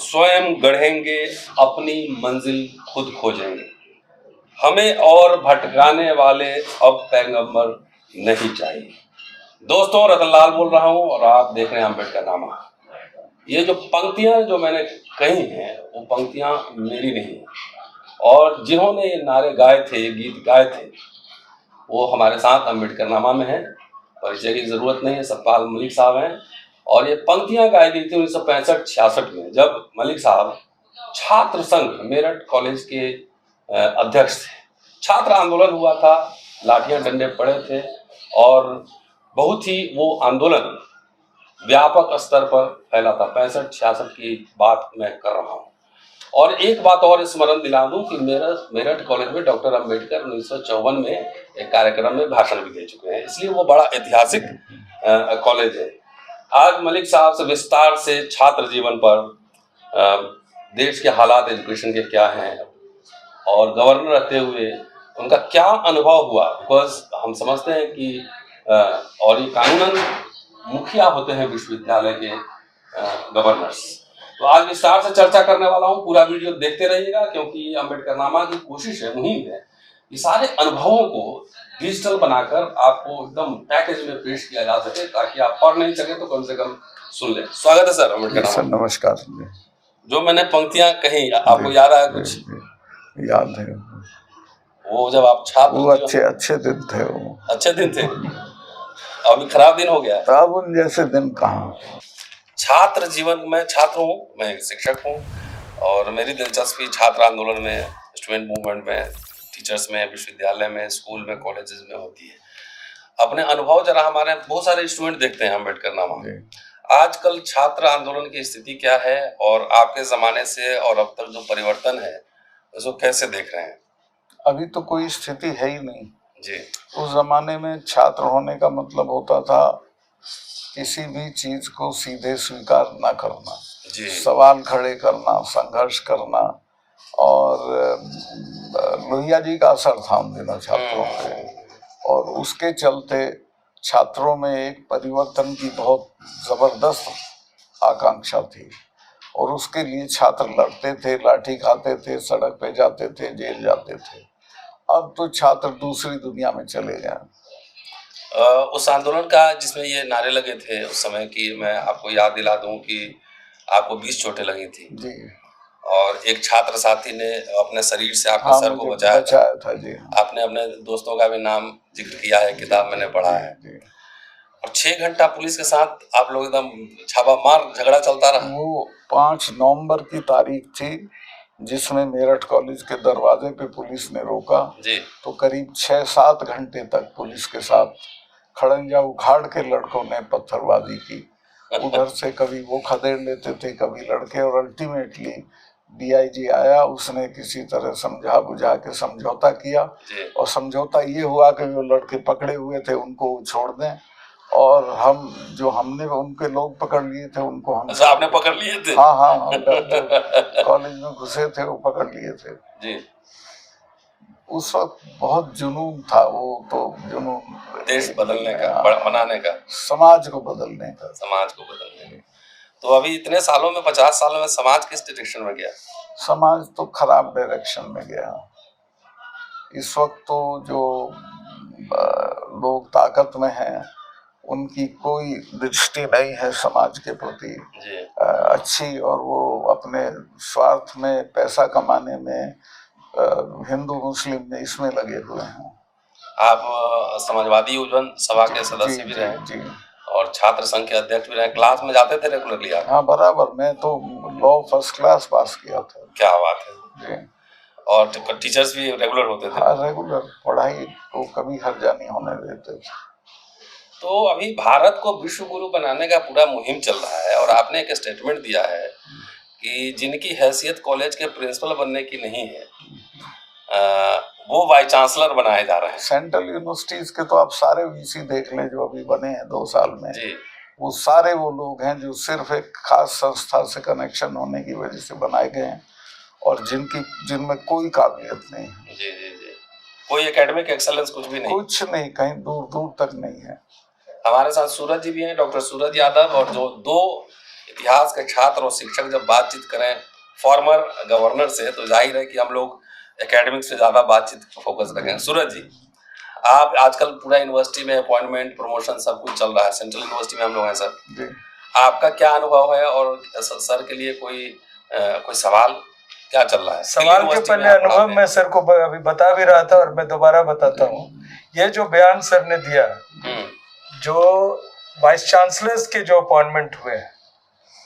स्वयं गढ़ेंगे, अपनी मंजिल खुद खोजेंगे। हमें और भटकाने वाले अब पैगंबर नहीं चाहिए। दोस्तों, रतनलाल बोल रहा हूं और आप देख रहे हैं अम्बेडकरनामा। ये जो पंक्तियां जो मैंने कही हैं वो पंक्तियां मेरी नहीं हैं, और जिन्होंने ये नारे गाए थे, गीत गाए थे, वो हमारे साथ अम्बेडकरनामा में है। परिचय की जरूरत नहीं है, सतपाल मलिक साहब हैं। और ये पंक्तियां गाई गई थी 1965-66 में, जब मलिक साहब छात्र संघ मेरठ कॉलेज के अध्यक्ष थे। छात्र आंदोलन हुआ था, लाठियां डंडे पड़े थे, और बहुत ही वो आंदोलन व्यापक स्तर पर फैला था। 65-66 की बात मैं कर रहा हूँ। और एक बात और स्मरण दिला दूं कि मेरठ कॉलेज में डॉक्टर अंबेडकर 1954 में एक कार्यक्रम में भाषण भी दे चुके हैं, इसलिए वो बड़ा ऐतिहासिक कॉलेज है। आज मलिक साहब से विस्तार से छात्र जीवन पर, देश के हालात एजुकेशन के क्या हैं, और गवर्नर रहते हुए उनका क्या अनुभव हुआ, बिकॉज हम समझते हैं कि और ये कानूनन मुखिया होते हैं विश्वविद्यालय के गवर्नर्स। तो आज विस्तार से चर्चा करने वाला हूं, पूरा वीडियो देखते रहिएगा, क्योंकि अम्बेडकरनामा की कोशिश है, मुहिम है, ये सारे अनुभवों को डिजिटल बनाकर आपको एकदम पैकेज में पेश किया जा सके, ताकि आप पढ़ नहीं सके तो कम से कम सुन ले। स्वागत है सर अम्बेडकरनामा। सर नमस्कार। जो मैंने पंक्तियां कही, आपको याद आया कुछ? याद है, वो जब आप छात्र, वो अच्छे दिन थे, वो अच्छे दिन थे। अभी खराब दिन हो गया। तब उन जैसे दिन कहाँ। छात्र जीवन में, छात्र हूँ, मैं एक शिक्षक हूँ, और मेरी दिलचस्पी छात्र आंदोलन में, स्टूडेंट मूवमेंट में, टीचर्स में, विश्वविद्यालय में, स्कूल में, कॉलेजेस में होती है। अपने अनुभव जरा, हमारे बहुत सारे स्टूडेंट देखते हैं अम्बेडकरनामा। आजकल छात्र आंदोलन की स्थिति क्या है, और आपके जमाने से और अब तक जो परिवर्तन है उसको कैसे देख रहे हैं? अभी तो कोई स्थिति है ही नहीं जी। उस जमाने में छात्र होने का मतलब होता था किसी भी चीज को सीधे स्वीकार न करना, जी। सवाल खड़े करना, संघर्ष करना, और लोहिया जी का असर था उन दिनों छात्रों पे, और उसके चलते छात्रों में एक परिवर्तन की बहुत जबरदस्त आकांक्षा थी, और उसके लिए छात्र लड़ते थे, लाठी खाते थे, सड़क पे जाते थे, जेल जाते थे। अब तो छात्र दूसरी दुनिया में चले गए। उस आंदोलन का जिसमें ये नारे लगे थे उस समय की, मैं आपको याद दिला दूं कि आपको 20 चोटें लगी थी जी, और एक छात्र साथी ने अपने शरीर से आपके सर को बचाया था। जी, आपने अपने दोस्तों का भी नाम जिक्र किया है, किताब मैंने पढ़ा है। और 6 घंटा पुलिस के साथ आप लोग एकदम छापामार झगड़ा चलता रहा। वो 5 नवंबर की तारीख थी, जिसमें मेरठ कॉलेज के दरवाजे पे पुलिस ने रोका जी। तो करीब 6-7 घंटे तक पुलिस के साथ खड़ंजा उखाड़ के लड़कों ने पत्थरबाजी की। उधर से कभी वो खदेड़ लेते थे, कभी लड़के, और अल्टीमेटली डीआईजी आया, उसने किसी तरह समझा बुझा के समझौता किया, और समझौता ये हुआ कि जो लड़के पकड़े हुए थे उनको छोड़ दें, और हमने उनके लोग पकड़ लिए थे उनको हम। अच्छा, आपने पकड़ लिए थे? हाँ, कॉलेज में घुसे थे वो पकड़ लिए थे जी। उस वक्त बहुत जुनून था, वो तो जुनून देश बदलने का, बनाने का, समाज को बदलने का। तो अभी इतने सालों में, 50 सालों में समाज किस डायरेक्शन में गया? समाज तो खराब डायरेक्शन में गया। इस वक्त तो जो लोग ताकत में हैं उनकी कोई दृष्टि नहीं है समाज के प्रति अच्छी, और वो अपने स्वार्थ में, पैसा कमाने में, हिंदू मुस्लिम में, इसमें लगे हुए हैं। आप समाजवादी युवजन सभा के सदस्य भी रहे जी, और छात्र संघ के अध्यक्ष भी रहे। क्लास में जाते थे रेगुलरली आप? हाँ, बराबर। मैं तो लॉ फर्स्ट क्लास पास किया था। क्या बात है जी। और टीचर्स भी रेगुलर होते थे? हाँ, रेगुलर। पढ़ाई को कभी हर्जा नहीं होने देते थे। तो अभी भारत को विश्व गुरु बनाने का पूरा मुहिम चल रहा है, और आपने एक स्टेटमेंट दिया है कि जिनकी हैसियत कॉलेज के प्रिंसिपल बनने की नहीं है, वो वाइस चांसलर बनाए जा रहे हैं। सेंट्रल यूनिवर्सिटीज के तो आप सारे वीसी देख लें जो अभी बने हैं 2 साल में जी, वो सारे वो लोग हैं जो सिर्फ एक खास संस्था से कनेक्शन होने की वजह से बनाए गए हैं, और जिनमें कोई काबिलियत नहीं है। जी जी जी, कोई एकेडमिक एक्सेलेंस कुछ भी नहीं, कुछ नहीं, कहीं दूर दूर तक नहीं है। हमारे साथ सूरज जी भी हैं, डॉक्टर सूरज यादव, और जो 2 इतिहास के छात्र और शिक्षक जब बातचीत करें फॉर्मर गवर्नर से, तो जाहिर है कि हम लोग एकेडमिक से ज्यादा बातचीत फोकस रखेंगे। सूरज जी, आप आजकल पूरा यूनिवर्सिटी में अपॉइंटमेंट प्रमोशन सब कुछ चल रहा है, सेंट्रल यूनिवर्सिटी में हम लोग हैं सर जी। आपका क्या अनुभव है और सर के लिए कोई सवाल क्या चल रहा है? सवाल के पहले अनुभव मैं सर को अभी बता भी रहा था और मैं दोबारा बताता हूँ। ये जो बयान सर ने दिया, जो वाइस चांसलर्स के जो अपॉइंटमेंट हुए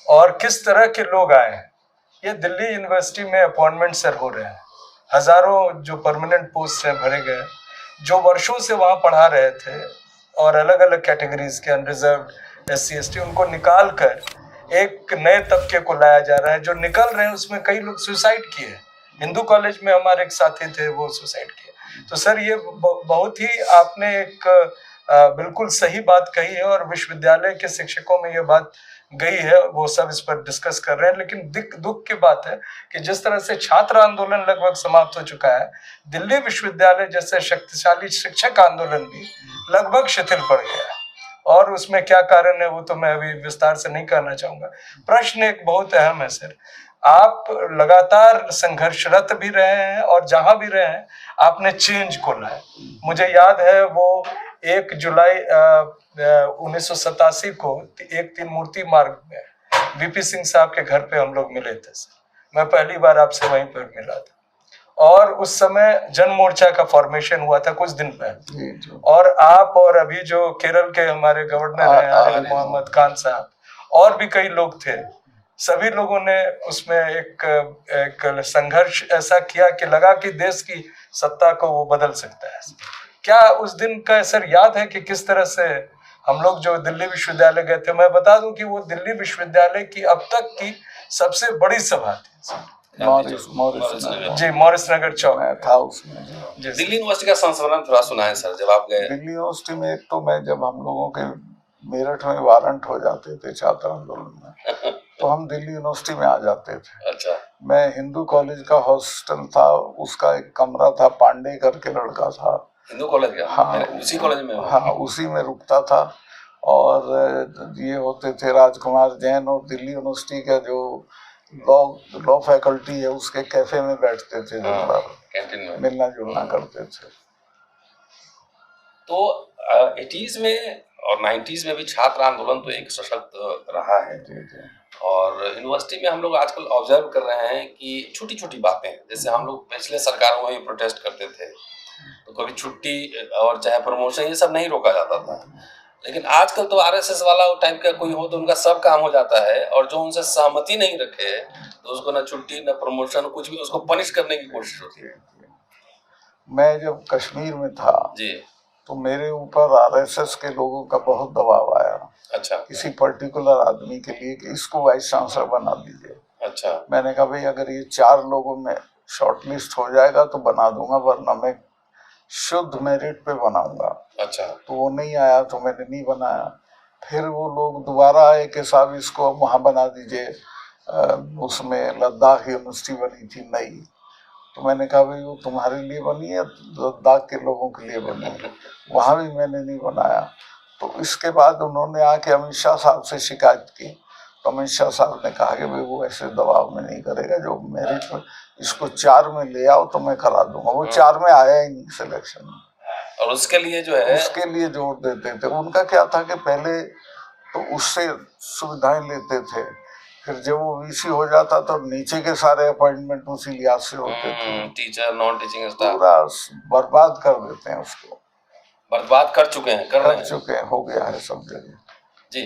और किस तरह के लोग आए, ये दिल्ली यूनिवर्सिटी में अपॉइंटमेंट सर हो रहे हैं। हजारों जो परमानेंट पोस्ट हैं भरे गए, जो वर्षों से वहां पढ़ा रहे थे और अलग अलग कैटेगरीज के अनरिजर्व्ड SC ST, उनको निकाल कर एक नए तबके को लाया जा रहा है। जो निकल रहे हैं उसमें कई लोग सुसाइड किए। हिंदू कॉलेज में हमारे एक साथी थे, वो सुसाइड किए। तो सर ये बहुत ही आपने एक बिल्कुल सही बात कही है और विश्वविद्यालय के शिक्षकों में ये बात गई है, वो सब इस पर डिस्कस कर रहे हैं। लेकिन दुख की बात है कि जिस तरह से छात्र आंदोलन लगभग समाप्त हो चुका है, दिल्ली विश्वविद्यालय जैसे शक्तिशाली शिक्षक आंदोलन भी लगभग शिथिल पड़ गया है। और उसमें क्या कारण है वो तो मैं अभी विस्तार से नहीं कहना चाहूंगा। प्रश्न एक बहुत अहम है सर, आप लगातार संघर्षरत भी रहे हैं और जहां भी रहे हैं आपने चेंज को लाया। मुझे याद है वो 1 जुलाई 1987 को एक 3 मूर्ति मार्ग में VP सिंह साहब के घर पे हम लोग मिले थे सर। मैं पहली बार आपसे वहीं पर मिला था और उस समय जन मोर्चा का फॉर्मेशन हुआ था कुछ दिन पहले। और आप और अभी जो केरल के हमारे गवर्नर हैं आरिफ मोहम्मद खान साहब और भी कई लोग थे, सभी लोगों ने उसमें एक संघर्ष ऐसा किया कि लगा कि देश की सत्ता को वो बदल सकता है। क्या उस दिन का सर याद है कि किस तरह से हम लोग जो दिल्ली विश्वविद्यालय गए थे? मैं बता दूं कि वो दिल्ली विश्वविद्यालय की अब तक की सबसे बड़ी सभा थी मॉरिस नगर चौक था उसमें। दिल्ली यूनिवर्सिटी का संस्मरण थोड़ा सुनाएं सर, जब आप गए दिल्ली यूनिवर्सिटी में। एक तो मैं जब हम लोगों के मेरठ में वारंट हो जाते थे छात्र आंदोलन में तो हम दिल्ली यूनिवर्सिटी में आ जाते थे। अच्छा। मैं हिंदू कॉलेज का हॉस्टल था, उसका एक कमरा था, पांडे करके लड़का था हिंदू कॉलेज का। हाँ, उसी कॉलेज में। हाँ, उसी में रुकता था। और ये होते थे राजकुमार जैन और दिल्ली यूनिवर्सिटी का जो लॉ फैकल्टी है उसके कैफे में बैठते थे, कैंटीन में मिलना जुलना करते थे। तो 80s में और 90s में भी छात्र आंदोलन तो एक सशक्त रहा है। और यूनिवर्सिटी में हम लोग आजकल ऑब्जर्व कर रहे हैं कि छोटी छोटी बातें, जैसे हम लोग पिछले सरकारों में भी प्रोटेस्ट करते थे तो कभी छुट्टी और चाहे प्रमोशन ये सब नहीं रोका जाता था, लेकिन आजकल तो RSS वाला टाइप का कोई हो तो उनका सब काम हो जाता है और जो उनसे सहमति नहीं रखे तो उसको ना छुट्टी ना प्रमोशन कुछ भी, उसको पनिश करने की कोशिश होती है। मैं जब कश्मीर में था जी तो मेरे ऊपर RSS के लोगों का बहुत दबाव आया। अच्छा। किसी पर्टिकुलर आदमी के लिए कि इसको वाइस चांसलर बना दीजिए। अच्छा। मैंने कहा भाई अगर ये 4 लोगों में शॉर्टलिस्ट हो जाएगा तो बना दूंगा, वरना मैं शुद्ध मेरिट पे बनाऊंगा। अच्छा। तो वो नहीं आया तो मैंने नहीं बनाया। फिर वो लोग दोबारा आए कि साहब इसको वहाँ बना दीजिए, उसमें लद्दाख यूनिवर्सिटी बनी थी नई। तो मैंने कहा भाई वो तुम्हारे लिए बनी है, लद्दाख के लोगों के लिए बनी है, वहाँ भी मैंने नहीं बनाया। तो इसके बाद उन्होंने आके अमित शाह साहब से शिकायत की तो अमित शाह साहब ने कहा कि भाई वो ऐसे दबाव में नहीं करेगा, जो मेरिट में इसको 4 में ले आओ तो मैं करा दूंगा। वो 4 में आया ही नहीं सिलेक्शन में। और उसके लिए जो है उसके लिए जोर देते थे। उनका क्या था कि पहले तो उससे सुविधाएं लेते थे, फिर जब वो VC हो जाता तो नीचे के सारे अपॉइंटमेंट उसी लिहाज से होते थे। टीचर नॉन टीचिंग स्टाफ पूरा बर्बाद कर देते हैं उसको। बर्बाद कर चुके हैं, कर चुके हैं, हो गया है सब जगह जी।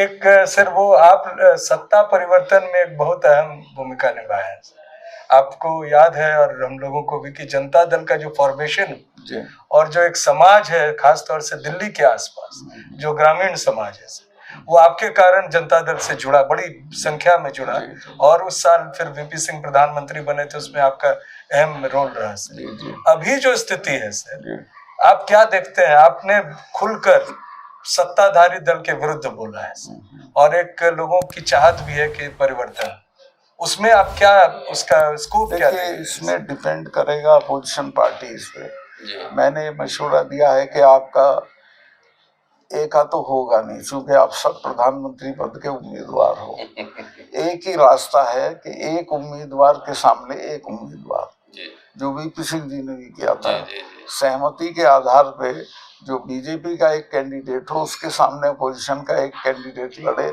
एक सर वो आप सत्ता परिवर्तन में एक बहुत अहम भूमिका निभाया है। आपको याद है और हम लोगों को भी कि जनता दल का जो फॉर्मेशन और जो एक समाज है खासतौर से दिल्ली के आसपास जो ग्रामीण समाज है वो आपके कारण जनता दल से जुड़ा, बड़ी संख्या में जुड़ा। और उस साल फिर VP सिंह प्रधानमंत्री बने थे, उसमें आपका अहम रोल रहा सर। अभी जो स्थिति है सर, आप क्या देखते हैं? आपने खुलकर सत्ताधारी दल के विरुद्ध बोला है और एक लोगों की चाहत भी है कि परिवर्तन, उसमें आप क्या उसका स्कोप क्या देखिए? इसमें डिपेंड करेगा अपोजिशन पार्टीज पे। मैंने मशवरा दिया है कि आपका एक तो होगा नहीं, क्योंकि आप सब प्रधानमंत्री पद के उम्मीदवार हो। एक ही रास्ता है कि एक उम्मीदवार के सामने एक उम्मीदवार, जो वीपी सिंह जी ने भी किया था। जी, जी। सहमति के आधार पे जो बीजेपी का एक कैंडिडेट हो उसके सामने अपोजिशन का एक कैंडिडेट लड़े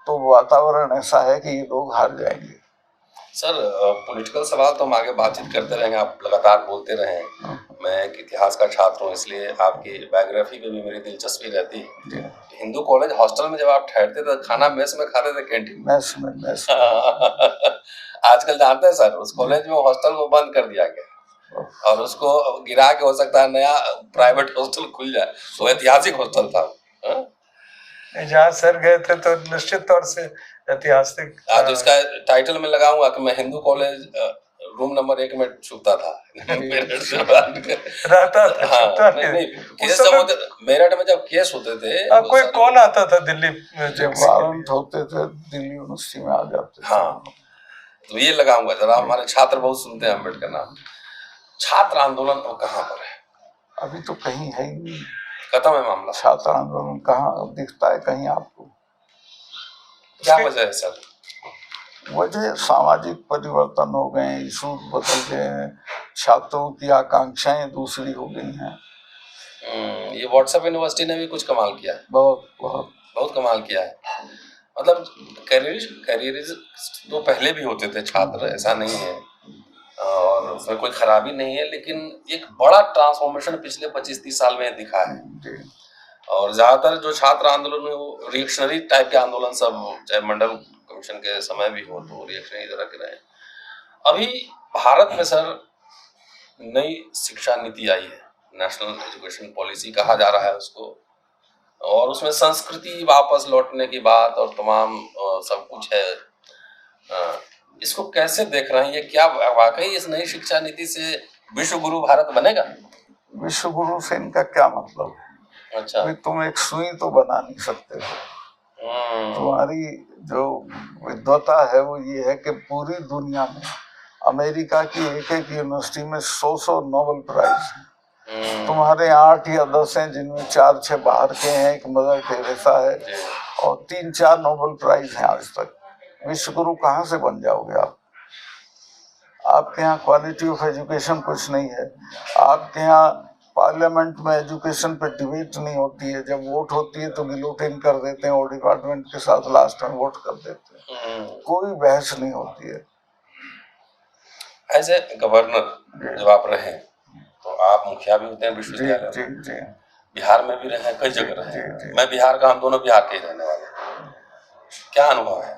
तो वातावरण ऐसा है कि ये लोग हार जाएंगे। सर पॉलिटिकल सवाल तो हम आगे बातचीत करते रहेंगे, आप लगातार बोलते रहे। मैं एक इतिहास का छात्र हूँ, इसलिए आपकी बायोग्राफी में भी मेरी दिलचस्पी रहती है। हिंदू कॉलेज हॉस्टल में जब आप ठहरते थे खाना मेस में खाते थे कैंटीन मैस में आजकल जानते हैं सर, उस कॉलेज में हॉस्टल को बंद कर दिया गया और उसको गिरा के हो सकता है नया प्राइवेट हॉस्टल खुल जाए। वो ऐतिहासिक हॉस्टल था। जहाँ सर गए थे तो निश्चित तौर से ऐतिहासिक। आज इसका टाइटल में लगाऊंगा कि मैं हिंदू कॉलेज रूम नंबर 1 में छुपता था। रहता था, हाँ, नहीं, केस जब होते मेरठ में जब केस होते थे कोई कौन आता था दिल्ली में जब वारंट होते थे दिल्ली यूनिवर्सिटी में आ जाते थे। हाँ, तो ये लगाऊंगा जरा, हमारे छात्र बहुत सुनते हैं अम्बेडकर नाम। छात्र आंदोलन तो कहाँ पर है? अभी तो कहीं है ही नहीं, खत्म है मामला। छात्र आंदोलन कहाँ दिखता है कहीं आपको? क्या वजह है सर? वजह सामाजिक परिवर्तन हो गए, इशू बदल गए हैं, छात्रों की आकांक्षाएं दूसरी हो गई हैं। ये व्हाट्सएप यूनिवर्सिटी ने भी कुछ कमाल किया है, बहुत कमाल किया है। मतलब करियरिस्ट तो पहले भी होते थे छात्र, ऐसा नहीं है और उसमें कोई खराबी नहीं है, लेकिन एक बड़ा ट्रांसफॉर्मेशन पिछले 25-30 साल में दिखा है। और ज्यादातर जो छात्र आंदोलन है वो रिएक्शनरी टाइप के आंदोलन सब, चाहे मंडल कमीशन के समय भी हो तो रिएक्शनरी तरह के रहे। अभी भारत में सर नई शिक्षा नीति आई है, नेशनल एजुकेशन पॉलिसी कहा जा रहा है उसको, और उसमें संस्कृति वापस लौटने की बात और तमाम सब कुछ है। इसको कैसे देख रहे हैं? ये क्या वाकई इस नई शिक्षा नीति से विश्व गुरु भारत बनेगा? विश्व गुरु से इनका क्या मतलब है? अच्छा, तुम एक सुई तो बना नहीं सकते हो। तुम्हारी जो विद्वता है वो ये है कि पूरी दुनिया में अमेरिका की एक एक यूनिवर्सिटी में 100 नोबेल प्राइज है। तुम्हारे 8 या 10 हैं जिनमें 4-6 बाहर के हैं, एक मदर टेरेसा है और 3-4 नोबेल प्राइज हैं आज तक। विश्व गुरु कहाँ से बन जाओगे आप? आपके यहाँ क्वालिटी ऑफ एजुकेशन कुछ नहीं है। आपके यहाँ पार्लियामेंट में एजुकेशन पे डिबेट नहीं होती है, जब वोट होती है तो गिलोटिन कर देते हैं और डिपार्टमेंट के साथ लास्ट में वोट कर देते हैं, कोई बहस नहीं होती है। एज ए गवर्नर जब आप रहे तो आप मुखिया भी होते हैं विश्वविद्यालय में, बिहार में भी रहे, कई जगह रहे। मैं बिहार का, हम दोनों बिहार के ही रहने वाले हैं। क्या अनुभव है?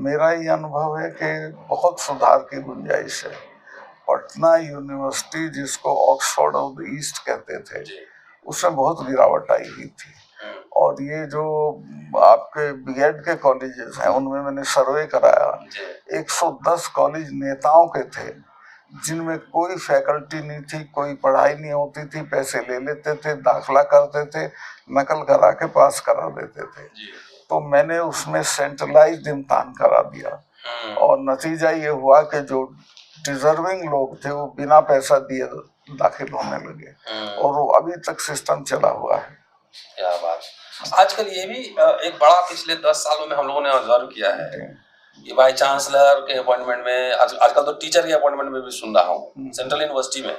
मेरा ये अनुभव है कि बहुत सुधार की गुंजाइश है। पटना यूनिवर्सिटी जिसको ऑक्सफोर्ड ऑफ द ईस्ट कहते थे, उसमें बहुत गिरावट आई हुई थी। और ये जो आपके बीएड के कॉलेजेस हैं उनमें मैंने सर्वे कराया, 110 कॉलेज नेताओं के थे जिनमें कोई फैकल्टी नहीं थी, कोई पढ़ाई नहीं होती थी, पैसे ले लेते थे, दाखिला करते थे, नकल करा के पास करा देते थे। तो मैंने उसमें सेंट्रलाइज्ड इम्तिहान करा दिया और नतीजा ये हुआ कि जो डिजर्विंग लोग थे वो बिना पैसा दिए दाखिल होने लगे और वो अभी तक सिस्टम चला हुआ है। क्या बात। आजकल ये भी एक बड़ा पिछले 10 सालों में हम लोगों ने ऑब्जर्व किया है कि वाइस चांसलर के अपॉइंटमेंट में, आजकल तो टीचर के अपॉइंटमेंट में भी सुन रहा हूँ सेंट्रल यूनिवर्सिटी में,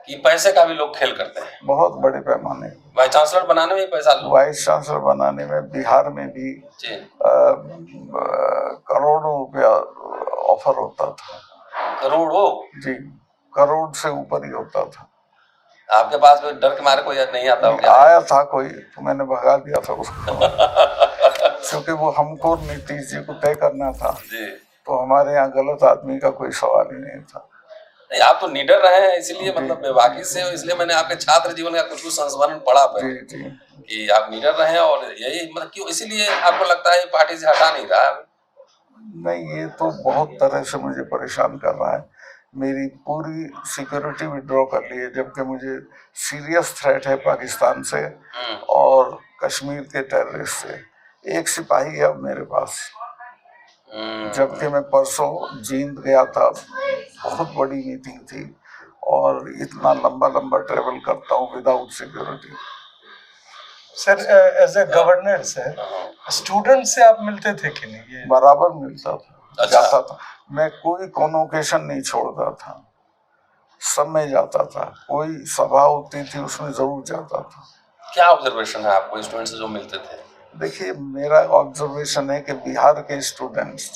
कि पैसे का भी लोग खेल करते हैं बहुत बड़े पैमाने। वाइस चांसलर बनाने में ही पैसा, वाइस चांसलर बनाने में बिहार में भी करोड़ों रुपया ऑफर होता था। करोड़ों? जी, करोड़ से ऊपर ही होता था। आपके पास में डर के मारे कोई नहीं आता हो? आया था कोई, तो मैंने भगा दिया था उसको क्योंकि वो हमको नीतीश जी को तय करना था जी। तो हमारे यहाँ गलत आदमी का कोई सवाल ही नहीं था। नहीं, आप तो निडर रहे हैं इसीलिए, मतलब बेबाकी से, इसलिए मैंने आपके छात्र जीवन का कुछ संस्मरण पढ़ा कि आप निडर रहे और यही मतलब क्यों, इसीलिए आपको लगता है पार्टी से हटा नहीं रहा? नहीं, ये तो बहुत तरह से मुझे परेशान कर रहा है। मेरी पूरी सिक्योरिटी विड्रॉ कर ली है, जबकि मुझे सीरियस थ्रेट है पाकिस्तान से और कश्मीर के टेररिस्ट से। एक सिपाही है अब मेरे पास, जबकि मैं परसों जींद गया था, बहुत बड़ी मीटिंग थी और इतना लंबा ट्रेवल करता हूँ without security. Sir as a governor sir, student से आप मिलते थे कि नहीं? बराबर मिलता था, जाता था, मैं कोई कॉन्वोकेशन नहीं छोड़ता था। सब में जाता था, कोई सभा होती थी उसमें जरूर जाता था। क्या ऑब्जर्वेशन है आपको स्टूडेंट से जो मिलते थे? देखिए, मेरा ऑब्जर्वेशन है कि बिहार के स्टूडेंट्स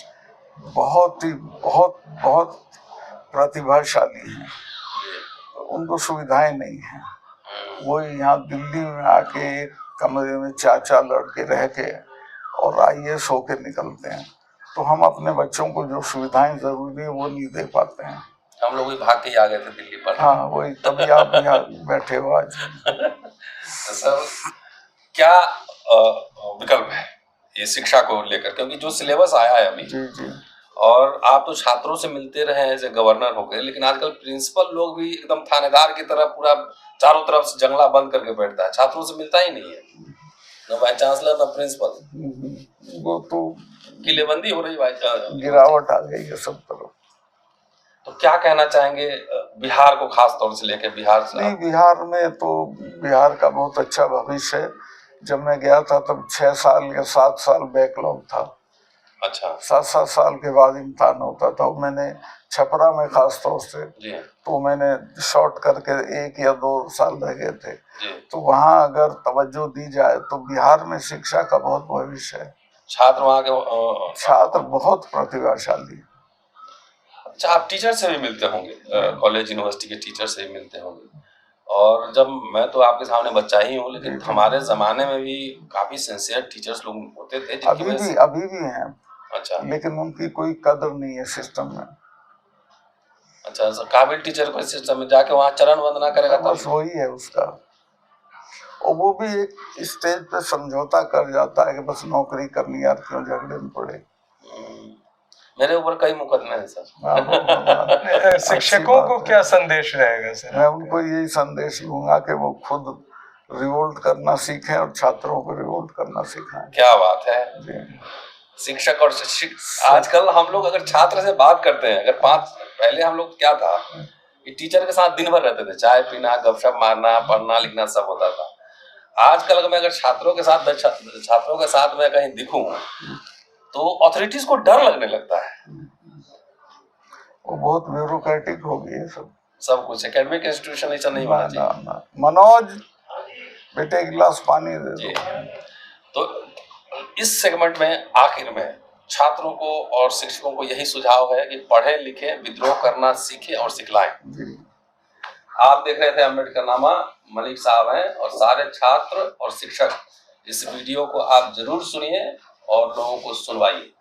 बहुत ही बहुत बहुत प्रतिभाशाली हैं, उनको सुविधाएं नहीं हैं। वो यहाँ दिल्ली में आके एक कमरे में 4-4 लड़के रह के और IAS होके निकलते हैं, तो हम अपने बच्चों को जो सुविधाएं जरूरी है वो नहीं दे पाते हैं। हम लोग भी भाग के ही आ गए थे दिल्ली पर। हाँ, वही, तभी आप यहाँ बैठे हो आज। सर, क्या विकल्प है ये शिक्षा को लेकर, क्योंकि जो सिलेबस आया है अभी, जी जी, और आप तो छात्रों से मिलते रहे एज ए गवर्नर हो गए, लेकिन आजकल प्रिंसिपल लोग भी एकदम थानेदार की तरह पूरा चारों तरफ से जंगला बंद करके बैठता है, छात्रों से मिलता ही नहीं है, न वाइस चांसलर न प्रिंसिपल। वो तो किलेबंदी हो रही गिरावट आ गई है सब तरफ। तो क्या कहना चाहेंगे बिहार को खास तौर से लेकर? बिहार से नहीं, बिहार में तो बिहार का बहुत अच्छा भविष्य है। जब मैं गया था तब 6 साल या 7 साल बैकलॉग था। अच्छा, 7-7 साल के बाद इम्तिहान होता था। मैंने छपरा में खास तौर से जी तो मैंने शॉर्ट करके 1 या 2 साल रह गए थे। जी। तो वहाँ अगर तवज्जो दी जाए तो बिहार में शिक्षा का बहुत भविष्य है। छात्र वहाँ के छात्र बहुत प्रतिभाशाली है। अच्छा, आप टीचर से भी मिलते होंगे, कॉलेज यूनिवर्सिटी के टीचर से भी मिलते होंगे, और जब मैं तो आपके सामने बच्चा ही हूँ, लेकिन हमारे जमाने में भी काफी सिंसियर टीचर्स लोग होते थे अभी भी हैं। अच्छा, लेकिन उनकी कोई कदर नहीं है सिस्टम में। अच्छा, काबिल टीचर को सिस्टम में जाके वहाँ चरण वंदना करेगा बस वही है उसका। और वो भी एक स्टेज पे समझौता कर जाता है कि बस नौकरी करनी, यार क्यों झगड़े में पड़े। मेरे ऊपर कई मुकदमे हैं सर। शिक्षकों को क्या संदेश रहेगा सर? मैं उनको यही संदेश दूंगा कि वो खुद रिवोल्ट करना सीखें और छात्रों को रिवोल्ट करना सिखाएं। क्या बात है जी। शिक्षक और आजकल हम लोग अगर छात्र से बात करते हैं, अगर पहले हम लोग क्या था कि टीचर के साथ दिन भर रहते थे, चाय पीना, गपशप मारना, पढ़ना लिखना सब होता था। आजकल अगर मैं छात्रों के साथ मैं कहीं दिखूं तो अथॉरिटीज को डर लगने लगता है। वो बहुत ब्यूरोक्रेटिक हो गई है सब कुछ। एकेडमिक इंस्टीट्यूशन ऐसा नहीं होना चाहिए। मनोज, बेटे एक गिलास पानी दे दो। तो इस सेगमेंट में आखिर में छात्रों को और शिक्षकों को यही सुझाव है कि पढ़े लिखे, विद्रोह करना सीखे और सिखलाएं। आप देख रहे थे अम्बेडकरनामा, मलिक साहब हैं, और सारे छात्र और शिक्षक इस वीडियो को आप जरूर सुनिए और लोगों को सुनवाइए।